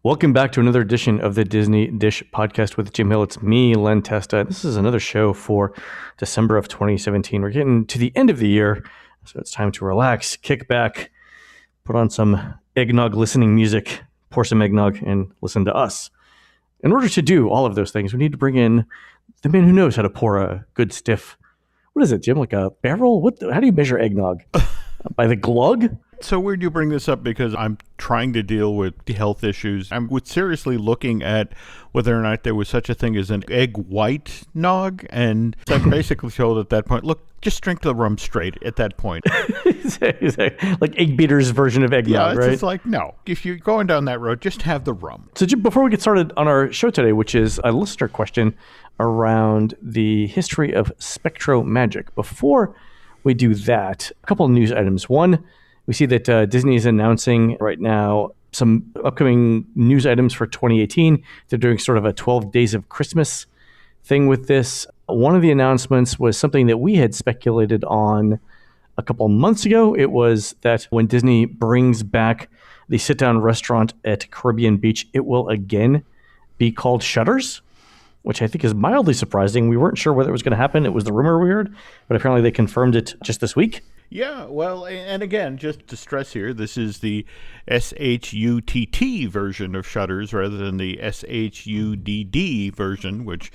Welcome back to another edition of the Disney Dish Podcast with Jim Hill. It's me, Len Testa. This is another show for December of 2017. We're getting to the end of the year, so it's time to relax, kick back, put on some eggnog listening music, pour some eggnog, and listen to us. In order to do all of those things, we need to bring in the man who knows how to pour a good stiff, what is it, Jim, like a barrel? How do you measure eggnog? By the glug? So weird you bring this up because I'm trying to deal with the health issues. I'm seriously looking at whether or not there was such a thing as an egg white nog. And so I'm basically told at that point, look, just drink the rum straight at that point. Like Egg Beater's version of eggnog, right? It's like, no, if you're going down that road, just have the rum. So Jim, before we get started on our show today, which is a listener question around the history of SpectroMagic, before we do that, a couple of news items. One, we see that Disney is announcing right now some upcoming news items for 2018. They're doing sort of a 12 Days of Christmas thing with this. One of the announcements was something that we had speculated on a couple of months ago. It was that when Disney brings back the sit-down restaurant at Caribbean Beach, it will again be called Shutters, which I think is mildly surprising. We weren't sure whether it was going to happen. It was the rumor we heard, but apparently they confirmed it just this week. Yeah, well, and again, just to stress here, this is the SHUTT version of Shutters rather than the SHUDD version, which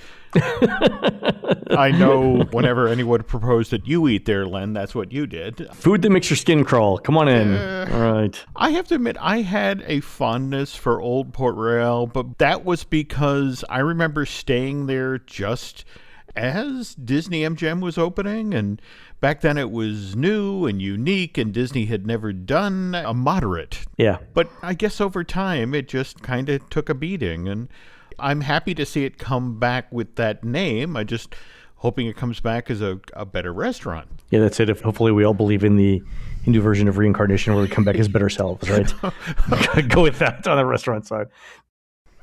I know whenever anyone proposed that you eat there, Len, that's what you did. Food that makes your skin crawl. Come on in. All right. I have to admit, I had a fondness for Old Port Royal, but that was because I remember staying there just as Disney MGM was opening, and back then it was new and unique, and Disney had never done a moderate. Yeah. But I guess over time it just kind of took a beating, and I'm happy to see it come back with that name. I just hoping it comes back as a better restaurant. Yeah, that's it. Hopefully we all believe in the Hindu version of reincarnation where we come back as better selves, right? Go with that on the restaurant side.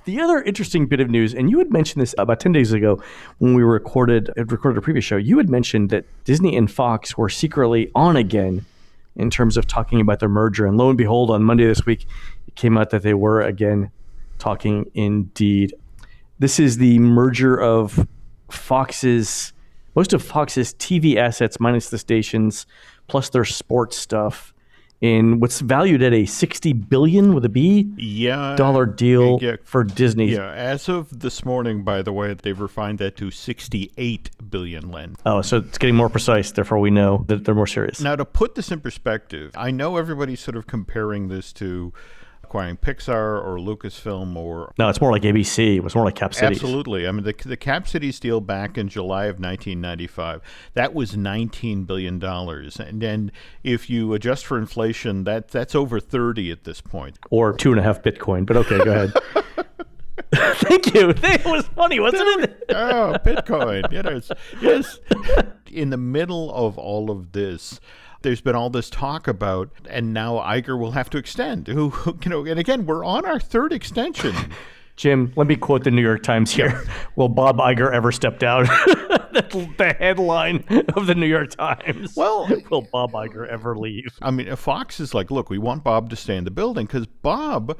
The other interesting bit of news, and you had mentioned this about 10 days ago when we recorded a previous show, you had mentioned that Disney and Fox were secretly on again in terms of talking about their merger. And lo and behold, on Monday this week, it came out that they were again talking indeed. This is the merger of most of Fox's TV assets minus the stations, plus their sports stuff, in what's valued at a $60 billion with a B dollar deal for Disney. Yeah, as of this morning, by the way, they've refined that to $68 billion, Len. Oh, so it's getting more precise. Therefore, we know that they're more serious. Now, to put this in perspective, I know everybody's sort of comparing this to acquiring Pixar or Lucasfilm or... No, it's more like ABC. It was more like Cap Cities. Absolutely. I mean, the Cap Cities deal back in July of 1995, that was $19 billion. And then if you adjust for inflation, that's over 30 at this point. Or 2.5 Bitcoin. But okay, go ahead. Thank you. It was funny, wasn't it? Oh, Bitcoin. Yes. In the middle of all of this, there's been all this talk about, and now Iger will have to extend. And again, we're on our third extension. Jim, let me quote the New York Times here. Will Bob Iger ever step down? That's the headline of the New York Times. Well, will Bob Iger ever leave? I mean, Fox is like, look, we want Bob to stay in the building because Bob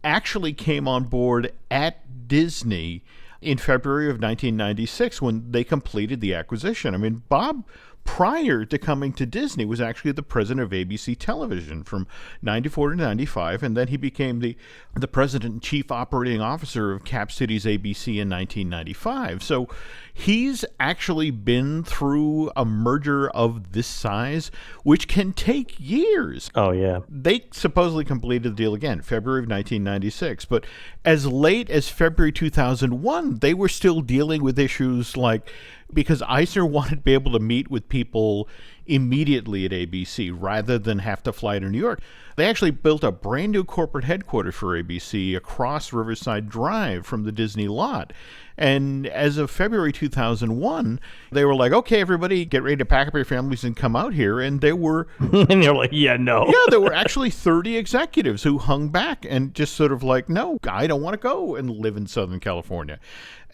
actually came on board at Disney in February of 1996 when they completed the acquisition. I mean, Bob, prior to coming to Disney, was actually the president of ABC Television from 94 to 95, and then he became the president and chief operating officer of Cap Cities ABC in 1995. So he's actually been through a merger of this size, which can take years. Oh, yeah. They supposedly completed the deal again, February of 1996. But as late as February 2001, they were still dealing with issues like, because Eisner wanted to be able to meet with people immediately at ABC rather than have to fly to New York. They actually built a brand new corporate headquarters for ABC across Riverside Drive from the Disney lot. And as of February 2001, they were like, okay, everybody get ready to pack up your families and come out here. And there were... and they're like, yeah, no. Yeah, there were actually 30 executives who hung back and just sort of like, no, I don't want to go and live in Southern California.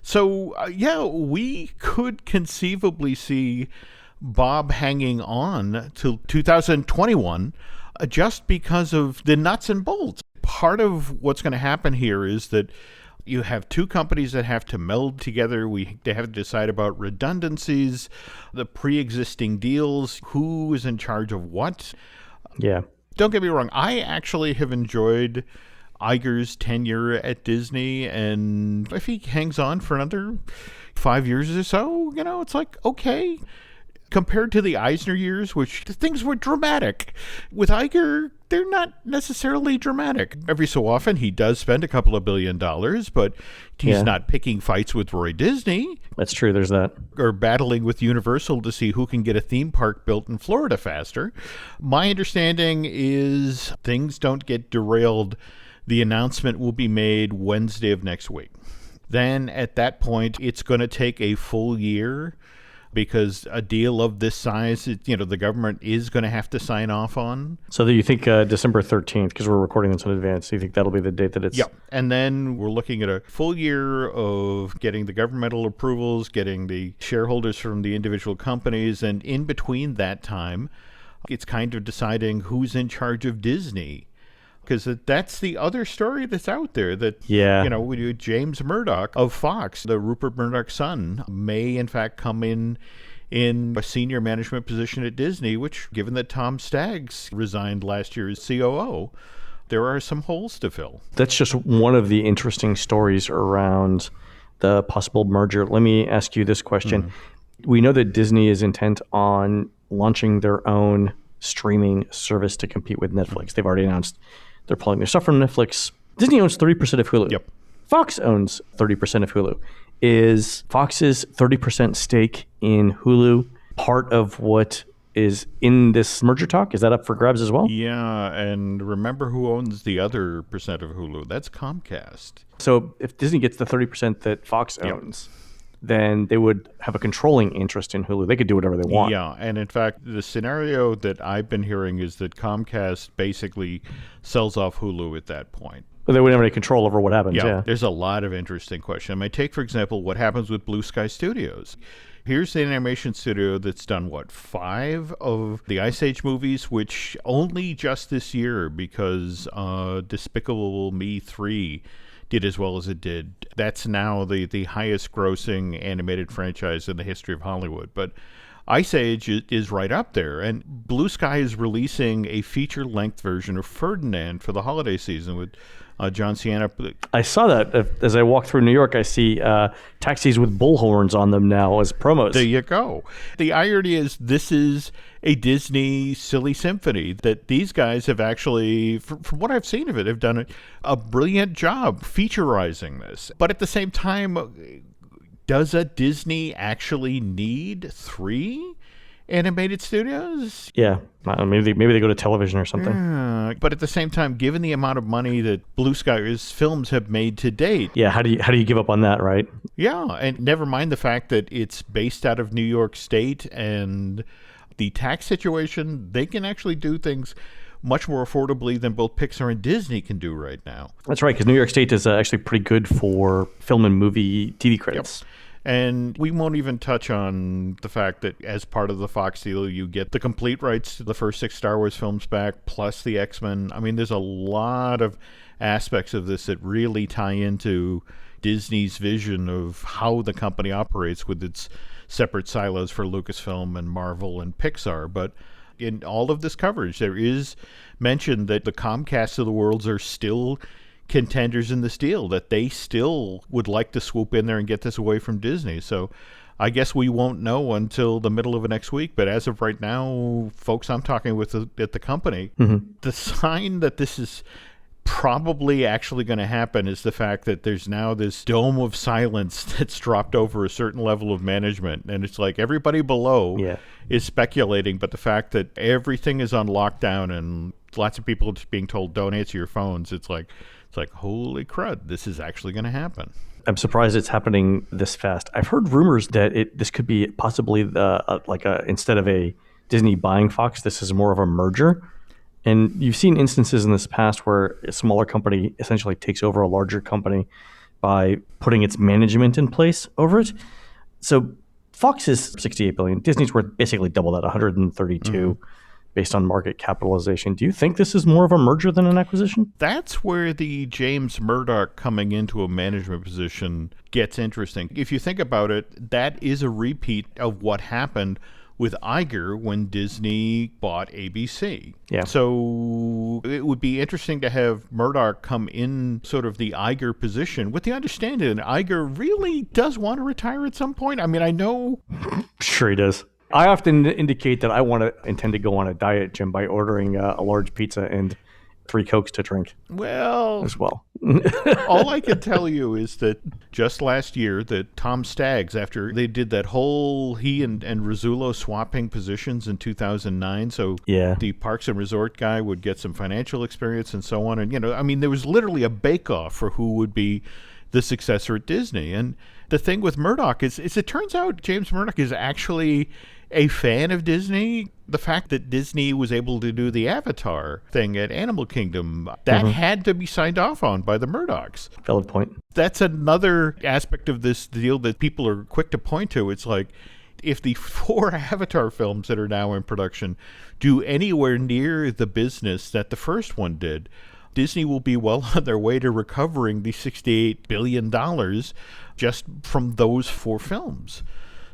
So, we could conceivably see Bob hanging on till 2021 just because of the nuts and bolts. part of what's going to happen here is that you have two companies that have to meld together. They have to decide about redundancies, the pre-existing deals, who is in charge of what. Yeah. Don't get me wrong. I actually have enjoyed Iger's tenure at Disney, and if he hangs on for another 5 years or so, it's like, okay. Compared to the Eisner years, which things were dramatic. With Iger, they're not necessarily dramatic. Every so often, he does spend a couple of $1 billion, but he's not picking fights with Roy Disney. That's true, there's that. Or battling with Universal to see who can get a theme park built in Florida faster. My understanding is things don't get derailed. The announcement will be made Wednesday of next week. Then, at that point, it's going to take a full year, because a deal of this size, the government is going to have to sign off on. So you think December 13th, because we're recording this in advance, so you think that'll be the date that it's... Yeah, and then we're looking at a full year of getting the governmental approvals, getting the shareholders from the individual companies, and in between that time, it's kind of deciding who's in charge of Disney. Because that's the other story that's out there, that, James Murdoch of Fox, the Rupert Murdoch's son, may in fact come in a senior management position at Disney, which, given that Tom Staggs resigned last year as COO, there are some holes to fill. That's just one of the interesting stories around the possible merger. Let me ask you this question. Mm-hmm. We know that Disney is intent on launching their own streaming service to compete with Netflix. Mm-hmm. They've already announced they're pulling their stuff from Netflix. Disney owns 30% of Hulu. Yep. Fox owns 30% of Hulu. Is Fox's 30% stake in Hulu part of what is in this merger talk? Is that up for grabs as well? Yeah, and remember who owns the other percent of Hulu? That's Comcast. So if Disney gets the 30% that Fox owns, then they would have a controlling interest in Hulu. They could do whatever they want. Yeah, and in fact, the scenario that I've been hearing is that Comcast basically sells off Hulu at that point. But they wouldn't have any control over what happens. Yeah, there's a lot of interesting questions. Take, for example, what happens with Blue Sky Studios. Here's the animation studio that's done, 5 of the Ice Age movies, which only just this year, because Despicable Me 3 did as well as it did. That's now the highest grossing animated franchise in the history of Hollywood. But Ice Age is right up there. And Blue Sky is releasing a feature-length version of Ferdinand for the holiday season with John Sienna. I saw that. As I walk through New York, I see taxis with bullhorns on them now as promos. There you go. The irony is this is a Disney silly symphony that these guys have actually, from what I've seen of it, have done a brilliant job featurizing this. But at the same time, does a Disney actually need 3 animated studios? Yeah, maybe they go to television or something. Yeah, but at the same time, given the amount of money that Blue Sky's films have made to date, how do you give up on that, right? Yeah, and never mind the fact that it's based out of New York State and the tax situation, they can actually do things much more affordably than both Pixar and Disney can do right now. That's right, because New York State is actually pretty good for film and movie TV credits. Yep. And we won't even touch on the fact that as part of the Fox deal, you get the complete rights to the first 6 Star Wars films back, plus the X-Men. There's a lot of aspects of this that really tie into Disney's vision of how the company operates with its separate silos for Lucasfilm and Marvel and Pixar. But in all of this coverage, there is mention that the Comcasts of the world are still contenders in this deal, that they still would like to swoop in there and get this away from Disney. So I guess we won't know until the middle of next week. But as of right now, folks I'm talking with at the company, the sign that this is probably actually going to happen is the fact that there's now this dome of silence that's dropped over a certain level of management. And it's like everybody below is speculating, but the fact that everything is on lockdown and lots of people just being told, don't answer your phones, it's like, holy crud, this is actually going to happen. I'm surprised it's happening this fast. I've heard rumors that this could be possibly instead of a Disney buying Fox, this is more of a merger. And you've seen instances in this past where a smaller company essentially takes over a larger company by putting its management in place over it. So Fox is $68 billion. Disney's worth basically double that, $132. based on market capitalization. Do you think this is more of a merger than an acquisition? That's where the James Murdoch coming into a management position gets interesting. If you think about it, that is a repeat of what happened with Iger when Disney bought ABC. Yeah. So it would be interesting to have Murdoch come in sort of the Iger position with the understanding that Iger really does want to retire at some point. I mean, I know. Sure he does. I often indicate that I intend to go on a diet, Jim, by ordering a large pizza and 3 Cokes to drink. Well, as well. All I can tell you is that just last year that Tom Staggs, after they did that whole he and Rizzullo swapping positions in 2009, so the Parks and Resort guy would get some financial experience and so on. And, I mean, there was literally a bake-off for who would be the successor at Disney. And the thing with Murdoch is it turns out James Murdoch is actually a fan of Disney. The fact that Disney was able to do the Avatar thing at Animal Kingdom, that had to be signed off on by the Murdochs. Valid point. That's another aspect of this deal that people are quick to point to. It's like, if the 4 Avatar films that are now in production do anywhere near the business that the first one did, Disney will be well on their way to recovering the $68 billion just from those 4 films.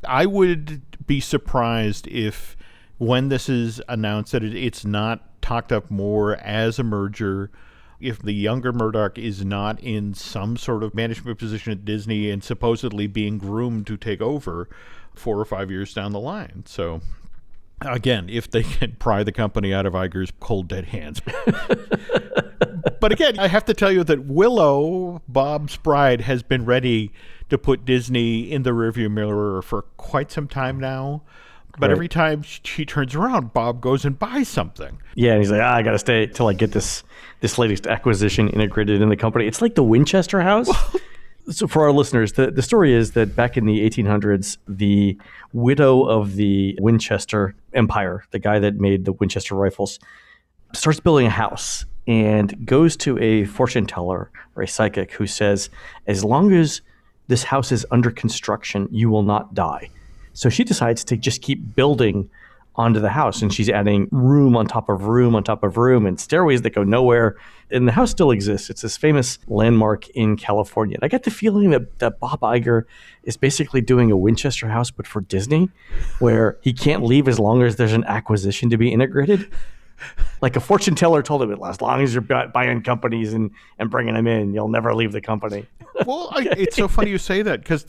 I would be surprised if, when this is announced, that it's not talked up more as a merger, if the younger Murdoch is not in some sort of management position at Disney and supposedly being groomed to take over 4 or 5 years down the line. So, again, if they can pry the company out of Iger's cold, dead hands. But again, I have to tell you that Willow, Bob's bride, has been ready to put Disney in the rearview mirror for quite some time now. But every time she turns around, Bob goes and buys something. Yeah, and he's like, I got to stay till I get this latest acquisition integrated in the company. It's like the Winchester House. So for our listeners, the story is that back in the 1800s, the widow of the Winchester Empire, the guy that made the Winchester rifles, starts building a house and goes to a fortune teller or a psychic who says, as long as this house is under construction, you will not die. So she decides to just keep building onto the house, and she's adding room on top of room on top of room and stairways that go nowhere. And the house still exists. It's this famous landmark in California. And I get the feeling that Bob Iger is basically doing a Winchester House, but for Disney, where he can't leave as long as there's an acquisition to be integrated. Like a fortune teller told him, as long as you're buying companies and bringing them in, you'll never leave the company. Well, it's so funny you say that, because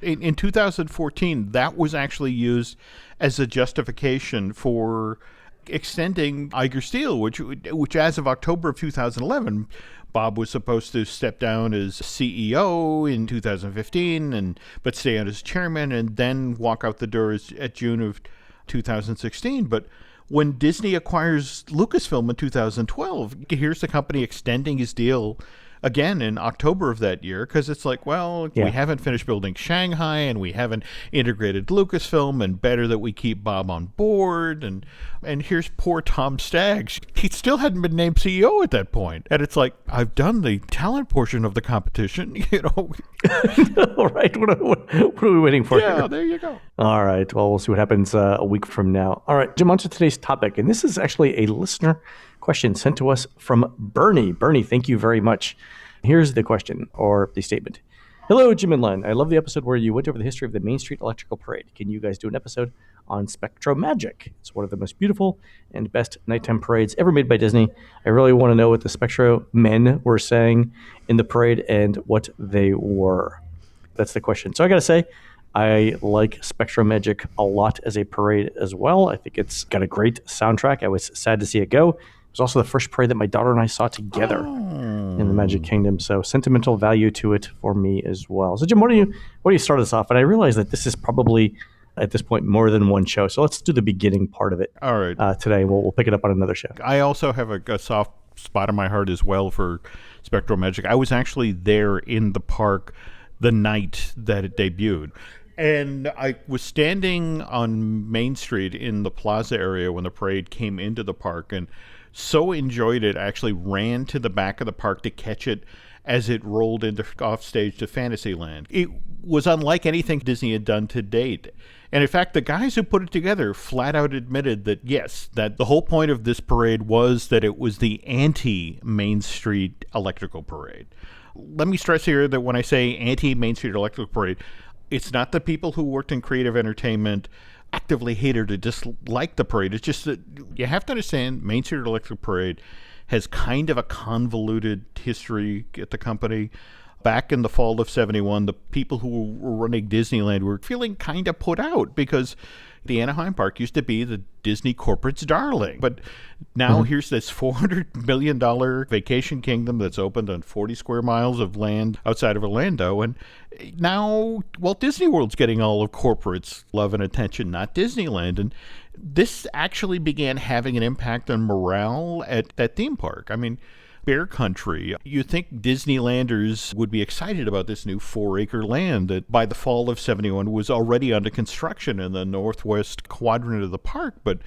in 2014, that was actually used as a justification for extending Iger's deal, which as of October of 2011, Bob was supposed to step down as CEO in 2015, but stay on as chairman, and then walk out the door at June of 2016. But when Disney acquires Lucasfilm in 2012, here's the company extending his deal again in October of that year, because it's like, we haven't finished building Shanghai and we haven't integrated Lucasfilm, and better that we keep Bob on board. And here's poor Tom Staggs. He still hadn't been named CEO at that point. And it's like, I've done the talent portion of the competition, All right. What are we waiting for? Yeah, there you go. All right. Well, we'll see what happens a week from now. All right, Jim, on to today's topic. And this is actually a listener question sent to us from Bernie. Bernie, thank you very much. Here's the question, or the statement. Hello, Jim and Len. I love the episode where you went over the history of the Main Street Electrical Parade. Can you guys do an episode on SpectroMagic? It's one of the most beautiful and best nighttime parades ever made by Disney. I really want to know what the Spectro men were saying in the parade and what they were. That's the question. So I got to say, I like SpectroMagic a lot as a parade as well. I think it's got a great soundtrack. I was sad to see it go. It was also the first parade that my daughter and I saw together in the Magic Kingdom. So sentimental value to it for me as well. So Jim, what do you start us off? And I realize that this is probably at this point more than one show. So let's do the beginning part of it. All right. Today. We'll pick it up on another show. I also have a soft spot in my heart as well for SpectroMagic. I was actually there in the park the night that it debuted. And I was standing on Main Street in the plaza area when the parade came into the park, and so enjoyed it, I actually ran to the back of the park to catch it as it rolled into offstage to Fantasyland. It was unlike anything Disney had done to date. And in fact, the guys who put it together flat out admitted that, yes, that the whole point of this parade was that it was the anti-Main Street Electrical Parade. Let me stress here that when I say anti-Main Street Electrical Parade, it's not that people who worked in creative entertainment actively hated or disliked the parade. It's just that you have to understand Main Street Electrical Parade has kind of a convoluted history at the company. Back in the fall of 71, the people who were running Disneyland were feeling kind of put out because the Anaheim Park used to be the Disney corporate's darling. But now here's this $400 million vacation kingdom that's opened on 40 square miles of land outside of Orlando. And now Walt Disney World's getting all of corporate's love and attention, not Disneyland. And this actually began having an impact on morale at that theme park. I mean, Bear Country. You think Disneylanders would be excited about this new 4-acre land that by the fall of 71 was already under construction in the northwest quadrant of the park. But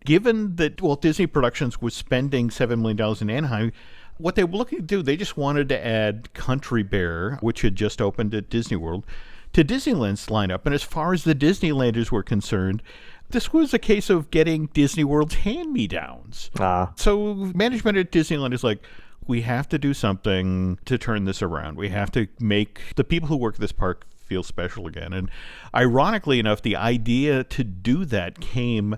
given that Walt Disney Productions was spending $7 million in Anaheim, what they were looking to do, they just wanted to add Country Bear, which had just opened at Disney World, to Disneyland's lineup. And as far as the Disneylanders were concerned, this was a case of getting Disney World's hand-me-downs. So management at Disneyland is like, we have to do something to turn this around. We have to make the people who work at this park feel special again. And ironically enough, the idea to do that came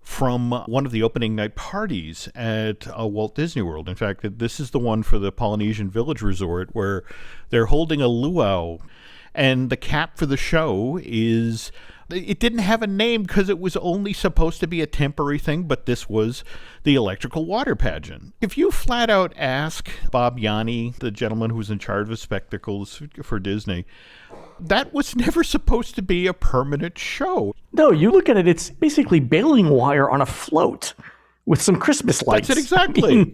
from one of the opening night parties at Walt Disney World. In fact, this is the one for the Polynesian Village Resort where they're holding a luau. And the cap for the show is... It didn't have a name because it was only supposed to be a temporary thing, but this was the electrical water pageant. If you flat out ask Bob Yanni, the gentleman who's in charge of spectacles for Disney, that was never supposed to be a permanent show. No, you look at it, it's basically baling wire on a float with some Christmas lights. That's it, exactly.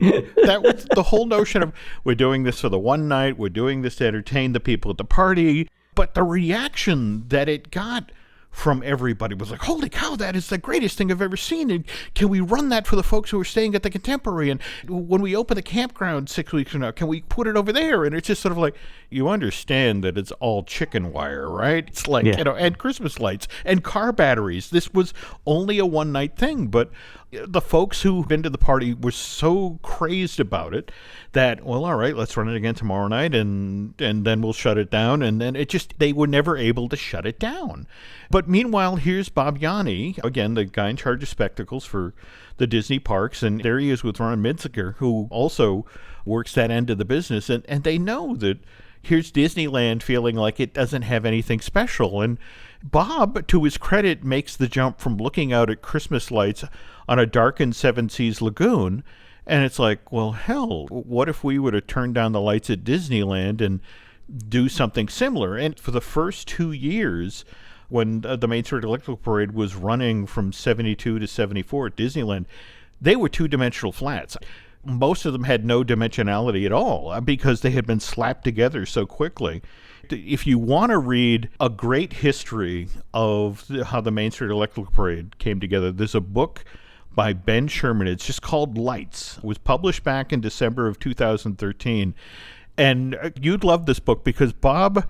That was the whole notion of, we're doing this for the one night, we're doing this to entertain the people at the party. But the reaction that it got from everybody was like, holy cow, that is the greatest thing I've ever seen. And can we run that for the folks who are staying at the Contemporary? And when we open the campground 6 weeks from now, can we put it over there? And it's just sort of like, you understand that it's all chicken wire, right? It's like, and Christmas lights and car batteries. This was only a one-night thing. But the folks who've been to the party were so crazed about it that, well, all right, let's run it again tomorrow night and then we'll shut it down. And then they were never able to shut it down. But meanwhile, here's Bob Yanni, again, the guy in charge of spectacles for the Disney parks. And there he is with Ron Midsiker, who also works that end of the business. And they know that here's Disneyland feeling like it doesn't have anything special. And Bob, to his credit, makes the jump from looking out at Christmas lights on a darkened Seven Seas lagoon. And it's like, well, hell, what if we were to turn down the lights at Disneyland and do something similar? And for the first 2 years, when the Main Street Electrical Parade was running from 72 to 74 at Disneyland, they were two-dimensional flats. Most of them had no dimensionality at all because they had been slapped together so quickly. If you want to read a great history of how the Main Street Electrical Parade came together, there's a book by Ben Sherman. It's just called Lights. It was published back in December of 2013. And you'd love this book because Ben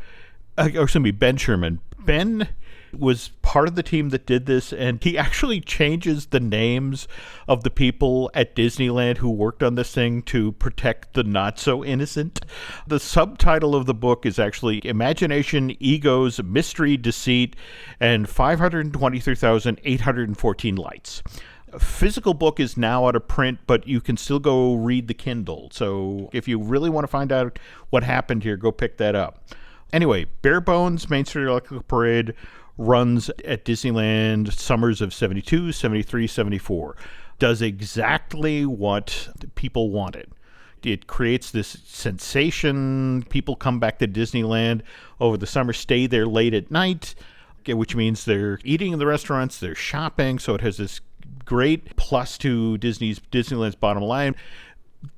Sherman. Ben was part of the team that did this, and he actually changes the names of the people at Disneyland who worked on this thing to protect the not-so-innocent. The subtitle of the book is actually Imagination, Egos, Mystery, Deceit, and 523,814 Lights. A physical book is now out of print, but you can still go read the Kindle. So if you really want to find out what happened here, go pick that up. Anyway, bare bones Main Street Electrical Parade runs at Disneyland summers of 72, 73, 74. Does exactly what people wanted. It creates this sensation. People come back to Disneyland over the summer, stay there late at night, which means they're eating in the restaurants, they're shopping, so it has this great plus to Disneyland's bottom line.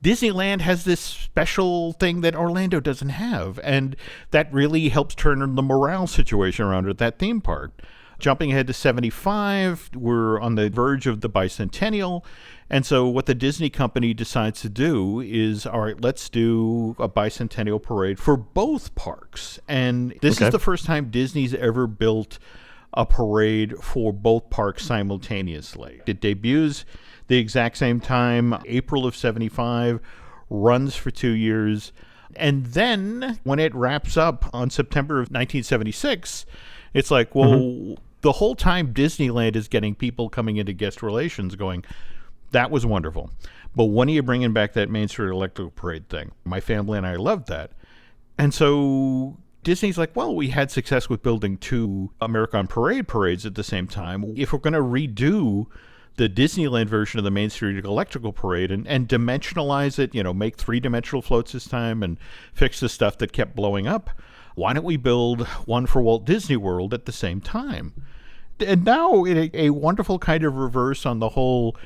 Disneyland has this special thing that Orlando doesn't have, and that really helps turn the morale situation around at that theme park. Jumping ahead to 75, we're on the verge of the bicentennial. And so what the Disney company decides to do is, all right, let's do a bicentennial parade for both parks. And this is the first time Disney's ever built a parade for both parks simultaneously. It debuts the exact same time, April of 75, runs for 2 years. And then when it wraps up on September of 1976, it's like, well, the whole time Disneyland is getting people coming into guest relations going, that was wonderful. But when are you bringing back that Main Street Electrical Parade thing? My family and I loved that. And so Disney's like, well, we had success with building 2 American parades at the same time. If we're going to redo the Disneyland version of the Main Street Electrical Parade and dimensionalize it, make 3-dimensional floats this time and fix the stuff that kept blowing up, why don't we build one for Walt Disney World at the same time? And now, in a wonderful kind of reverse on the whole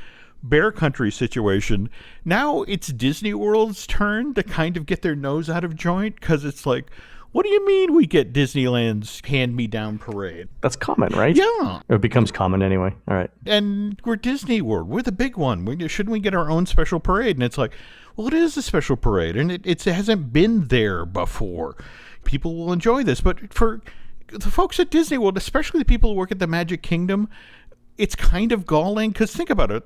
Bear Country situation, now it's Disney World's turn to kind of get their nose out of joint, because it's like, what do you mean we get Disneyland's hand-me-down parade? That's common, right? Yeah. It becomes common anyway. All right. And we're Disney World. We're the big one. Shouldn't we get our own special parade? And it's like, well, it is a special parade, and it hasn't been there before. People will enjoy this. But for the folks at Disney World, especially the people who work at the Magic Kingdom, it's kind of galling, because think about it.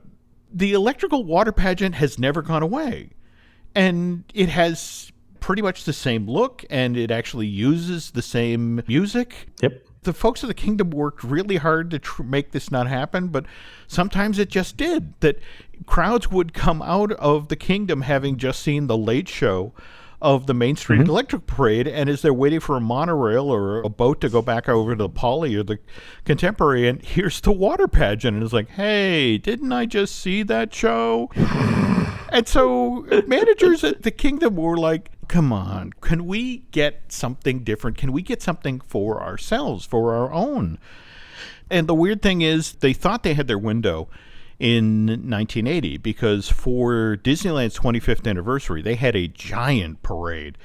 The electrical water pageant has never gone away. And it has pretty much the same look, and it actually uses the same music. Yep. The folks of the kingdom worked really hard to make this not happen, but sometimes it just did. That crowds would come out of the kingdom having just seen the late show of the Main Street Electric Parade, and as they're waiting for a monorail or a boat to go back over to the Poly or the Contemporary, and here's the water pageant, and it's like, hey, didn't I just see that show? And so managers at the kingdom were like, come on, can we get something different? Can we get something for ourselves, for our own? And the weird thing is, they thought they had their window in 1980, because for Disneyland's 25th anniversary, they had a giant parade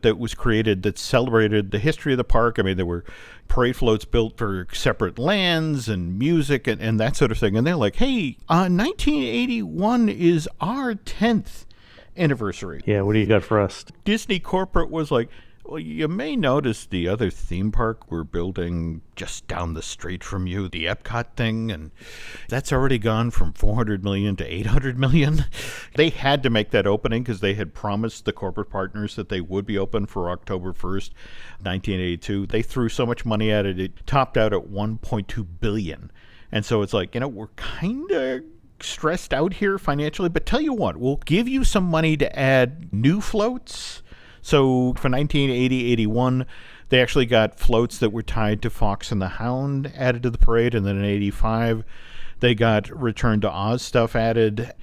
that was created that celebrated the history of the park. I mean, there were parade floats built for separate lands and music and that sort of thing. And they're like, hey, 1981 is our 10th anniversary. Yeah, what do you got for us? Disney corporate was like, well, you may notice the other theme park we're building just down the street from you, the Epcot thing, and that's already gone from $400 million to $800 million. They had to make that opening because they had promised the corporate partners that they would be open for October 1st, 1982. They threw so much money at it, it topped out at $1.2 billion. And so it's like, we're kind of stressed out here financially, but tell you what, we'll give you some money to add new floats. So for 1980-81, they actually got floats that were tied to Fox and the Hound added to the parade, and then in 85, they got Return to Oz stuff added.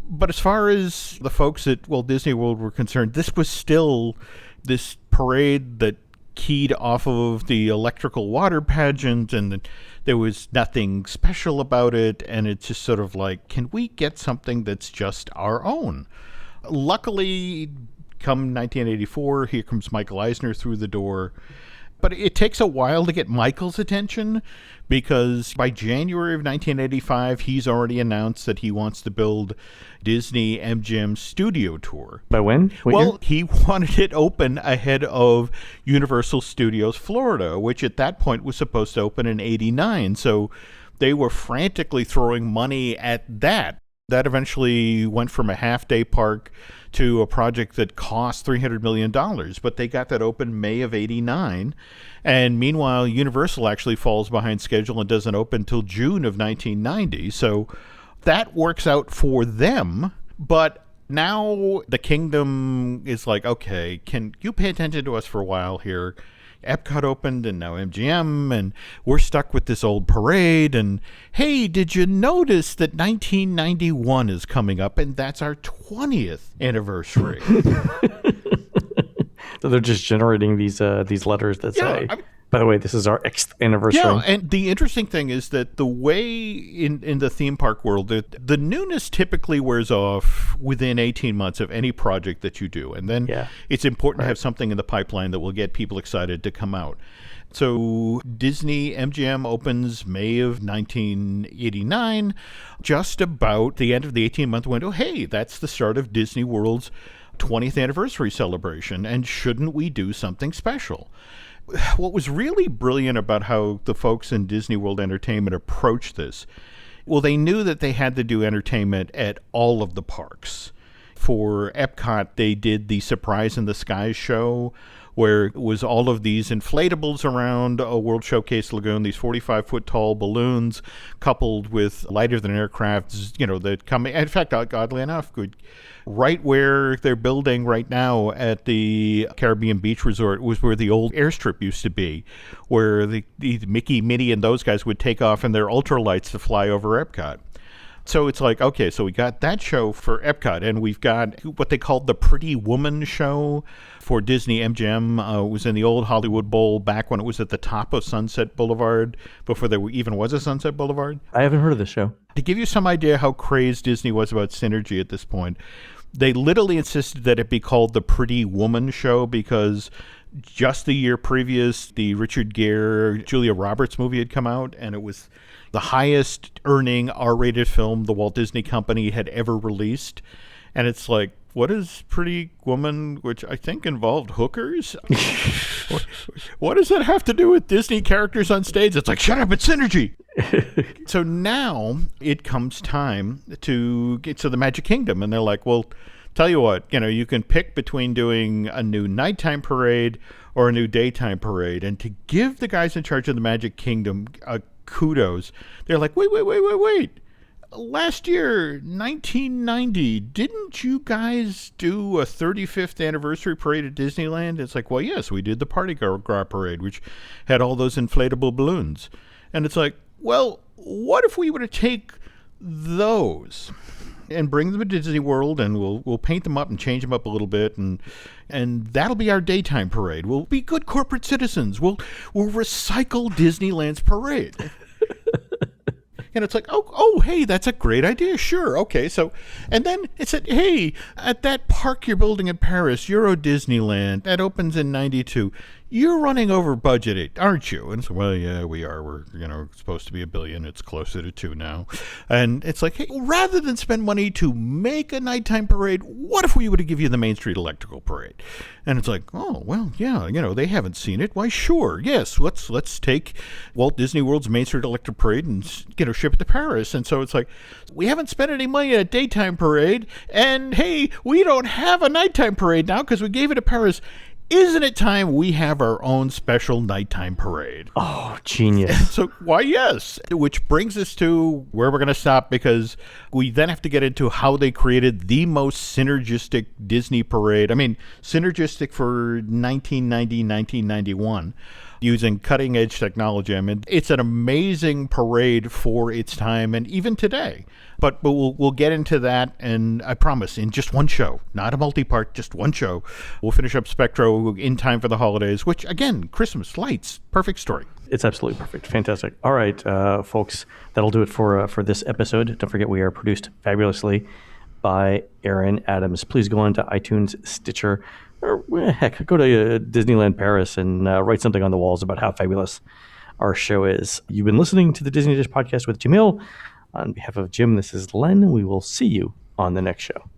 But as far as the folks at Walt Disney World were concerned, this was still this parade that keyed off of the electrical water pageant, and there was nothing special about it, and it's just sort of like, can we get something that's just our own? Luckily, come 1984, here comes Michael Eisner through the door. But it takes a while to get Michael's attention, because by January of 1985, he's already announced that he wants to build Disney MGM Studio Tour. By when? Well, he wanted it open ahead of Universal Studios Florida, which at that point was supposed to open in 89. So they were frantically throwing money at that. That eventually went from a half-day park to a project that cost $300 million, but they got that open May of 89. And meanwhile, Universal actually falls behind schedule and doesn't open until June of 1990. So that works out for them. But now the kingdom is like, okay, can you pay attention to us for a while here? Epcot opened and now MGM, and we're stuck with this old parade. And hey, did you notice that 1991 is coming up, and that's our 20th anniversary? So they're just generating these letters that say By the way, this is our 8th anniversary. Yeah, and the interesting thing is that the way in the theme park world, the newness typically wears off within 18 months of any project that you do. And then it's important to have something in the pipeline that will get people excited to come out. So Disney MGM opens May of 1989, just about the end of the 18-month window. Hey, that's the start of Disney World's 20th anniversary celebration, and shouldn't we do something special? What was really brilliant about how the folks in Disney World Entertainment approached this, well, they knew that they had to do entertainment at all of the parks. For Epcot, they did the Surprise in the Sky show, where it was all of these inflatables around a World Showcase Lagoon, these 45-foot tall balloons, coupled with lighter-than-air crafts, that come. In fact, oddly enough, right where they're building right now at the Caribbean Beach Resort was where the old airstrip used to be, where the Mickey, Minnie, and those guys would take off in their ultralights to fly over Epcot. So it's like, okay, so we got that show for Epcot, and we've got what they called the Pretty Woman show for Disney MGM. It was in the old Hollywood Bowl back when it was at the top of Sunset Boulevard, before there even was a Sunset Boulevard. I haven't heard of this show. To give you some idea how crazed Disney was about synergy at this point, they literally insisted that it be called the Pretty Woman show because just the year previous, the Richard Gere, Julia Roberts movie had come out, and it was the highest earning R-rated film the Walt Disney Company had ever released. And it's like, what is Pretty Woman, which I think involved hookers? What does that have to do with Disney characters on stage? It's like, shut up, it's synergy. So now it comes time to get to the Magic Kingdom. And they're like, well, tell you what, you can pick between doing a new nighttime parade or a new daytime parade. And to give the guys in charge of the Magic Kingdom kudos, they're like, wait. Last year, 1990, didn't you guys do a 35th anniversary parade at Disneyland? It's like, well, yes, we did the Party Girl parade, which had all those inflatable balloons. And it's like, well, what if we were to take those and bring them to Disney World, and we'll paint them up and change them up a little bit, and that'll be our daytime parade. We'll be good corporate citizens. We'll recycle Disneyland's parade. And it's like, oh, hey, that's a great idea. Sure. Okay. So, and then it said, hey, at that park you're building in Paris, Euro Disneyland, that opens in 92. You're running over budget, aren't you? And so, well, yeah, we are. We're, supposed to be $1 billion. It's closer to 2 now. And it's like, hey, rather than spend money to make a nighttime parade, what if we were to give you the Main Street Electrical Parade? And it's like, oh, well, yeah, they haven't seen it. Why, sure, yes, let's take Walt Disney World's Main Street Electric Parade and, ship it to Paris. And so it's like, we haven't spent any money on a daytime parade, and hey, we don't have a nighttime parade now because we gave it to Paris. Isn't it time we have our own special nighttime parade? Oh, genius. So, why, yes. Which brings us to where we're going to stop, because we then have to get into how they created the most synergistic Disney parade. I mean, synergistic for 1990, 1991. Using cutting-edge technology. I mean, it's an amazing parade for its time and even today. But we'll get into that, and I promise, in just one show, not a multi-part, just one show, we'll finish up Spectro in time for the holidays, which, again, Christmas, lights, perfect story. It's absolutely perfect. Fantastic. All right, folks, that'll do it for this episode. Don't forget, we are produced fabulously by Aaron Adams. Please go on to iTunes, Stitcher, or heck, go to Disneyland Paris and write something on the walls about how fabulous our show is. You've been listening to the Disney Dish Podcast with Jamil. On behalf of Jim, this is Len. We will see you on the next show.